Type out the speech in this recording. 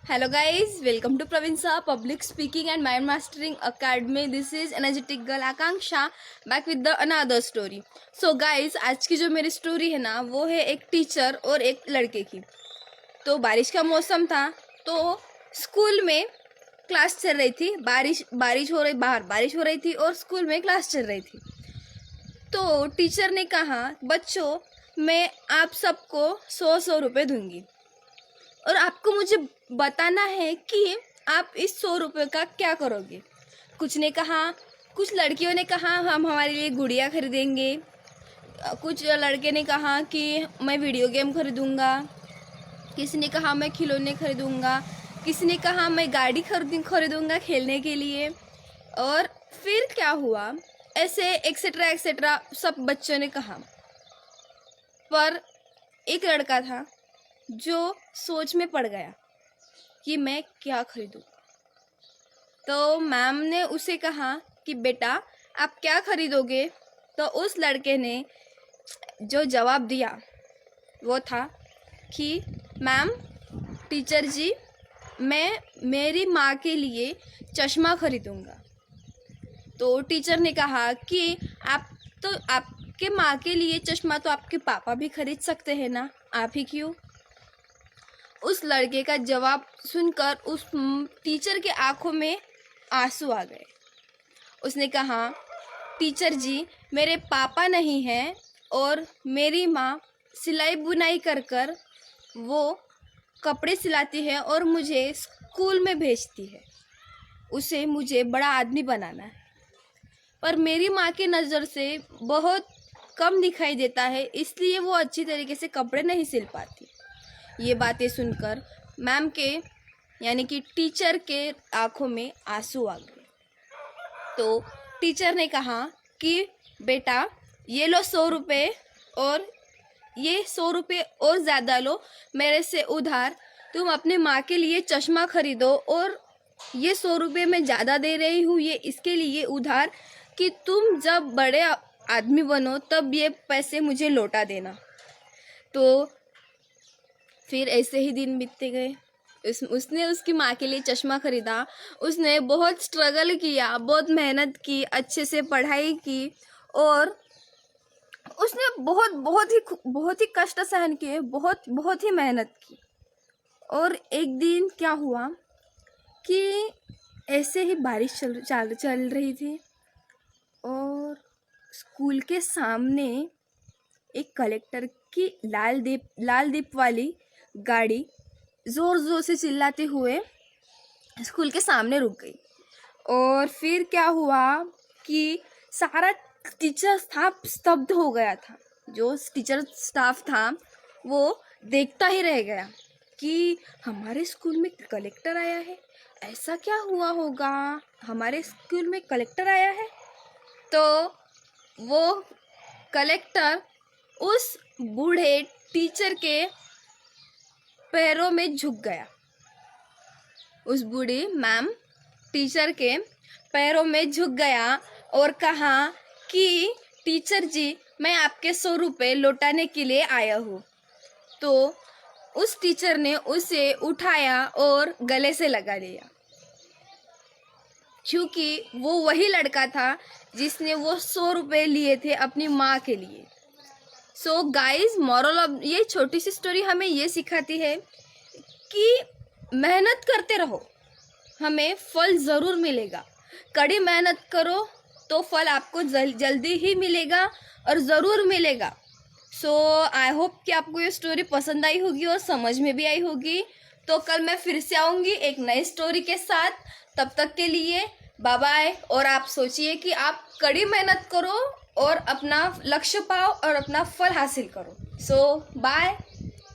Hello guys, welcome to Provinsa Public Speaking and Mind Mastering Academy. This is energetic girl Akanksha back with the another story. So guys, आज की जो मेरी story है ना वो है एक टीचर और एक लड़के की। तो बारिश का मौसम था तो स्कूल में क्लास चल रही थी। बारिश हो रही थी और स्कूल में क्लास चल रही थी। तो टीचर ने कहा, बच्चों मैं आप सबको 100 रुपये दूंगी और आपको मुझे बताना है कि आप इस 100 रुपये का क्या करोगे। कुछ लड़कियों ने कहा हम हमारे लिए गुड़िया खरीदेंगे, कुछ लड़के ने कहा कि मैं वीडियो गेम खरीदूँगा, किसी ने कहा मैं खिलौने खरीदूँगा, किसी ने कहा मैं गाड़ी खरीदूँगा खेलने के लिए। और फिर क्या हुआ, ऐसे एक्सेट्रा एक्सेट्रा सब बच्चों ने कहा। पर एक लड़का था जो सोच में पड़ गया कि मैं क्या खरीदूं। तो मैम ने उसे कहा कि बेटा आप क्या खरीदोगे। तो उस लड़के ने जो जवाब दिया वो था कि मैम टीचर जी मैं मेरी माँ के लिए चश्मा खरीदूंगा। तो टीचर ने कहा कि आपके माँ के लिए चश्मा तो आपके पापा भी खरीद सकते हैं ना, आप ही क्यों। उस लड़के का जवाब सुनकर उस टीचर के आंखों में आंसू आ गए। उसने कहा, टीचर जी मेरे पापा नहीं हैं और मेरी माँ सिलाई बुनाई कर वो कपड़े सिलाती है और मुझे स्कूल में भेजती है। उसे मुझे बड़ा आदमी बनाना है, पर मेरी माँ की नज़र से बहुत कम दिखाई देता है, इसलिए वो अच्छी तरीके से कपड़े नहीं सिल पाती। ये बातें सुनकर मैम के यानी कि टीचर के आंखों में आंसू आ गए। तो टीचर ने कहा कि बेटा ये लो 100 रुपये और ये 100 रुपये और ज़्यादा लो मेरे से उधार, तुम अपने माँ के लिए चश्मा खरीदो और ये 100 रुपये मैं ज़्यादा दे रही हूँ ये इसके लिए उधार कि तुम जब बड़े आदमी बनो तब ये पैसे मुझे लौटा देना। तो फिर ऐसे ही दिन बीतते गए। उसने उसकी माँ के लिए चश्मा खरीदा। उसने बहुत स्ट्रगल किया, बहुत मेहनत की, अच्छे से पढ़ाई की और उसने बहुत ही कष्ट सहन किए, बहुत ही मेहनत की। और एक दिन क्या हुआ कि ऐसे ही बारिश चल रही थी और स्कूल के सामने एक कलेक्टर की लाल दीप वाली गाड़ी ज़ोर ज़ोर से चिल्लाते हुए स्कूल के सामने रुक गई। और फिर क्या हुआ कि सारा टीचर स्टाफ स्तब्ध हो गया था। जो टीचर स्टाफ था वो देखता ही रह गया कि हमारे स्कूल में कलेक्टर आया है, ऐसा क्या हुआ होगा, हमारे स्कूल में कलेक्टर आया है। तो वो कलेक्टर उस बूढ़े टीचर के पैरों में झुक गया। उस बूढ़ी मैम टीचर के पैरों में झुक गया और कहा कि टीचर जी मैं आपके 100 रुपये लौटाने के लिए आया हूँ। तो उस टीचर ने उसे उठाया और गले से लगा लिया, क्योंकि वो वही लड़का था जिसने वो 100 रुपये लिए थे अपनी माँ के लिए। सो गाइज मॉरल ऑफ ये छोटी सी स्टोरी हमें ये सिखाती है कि मेहनत करते रहो, हमें फल ज़रूर मिलेगा। कड़ी मेहनत करो तो फल आपको जल्दी ही मिलेगा और ज़रूर मिलेगा। सो आई होप कि आपको ये स्टोरी पसंद आई होगी और समझ में भी आई होगी। तो कल मैं फिर से आऊँगी एक नई स्टोरी के साथ। तब तक के लिए बाय बाय। और आप सोचिए कि आप कड़ी मेहनत करो और अपना लक्ष्य पाओ और अपना फल हासिल करो। सो बाय।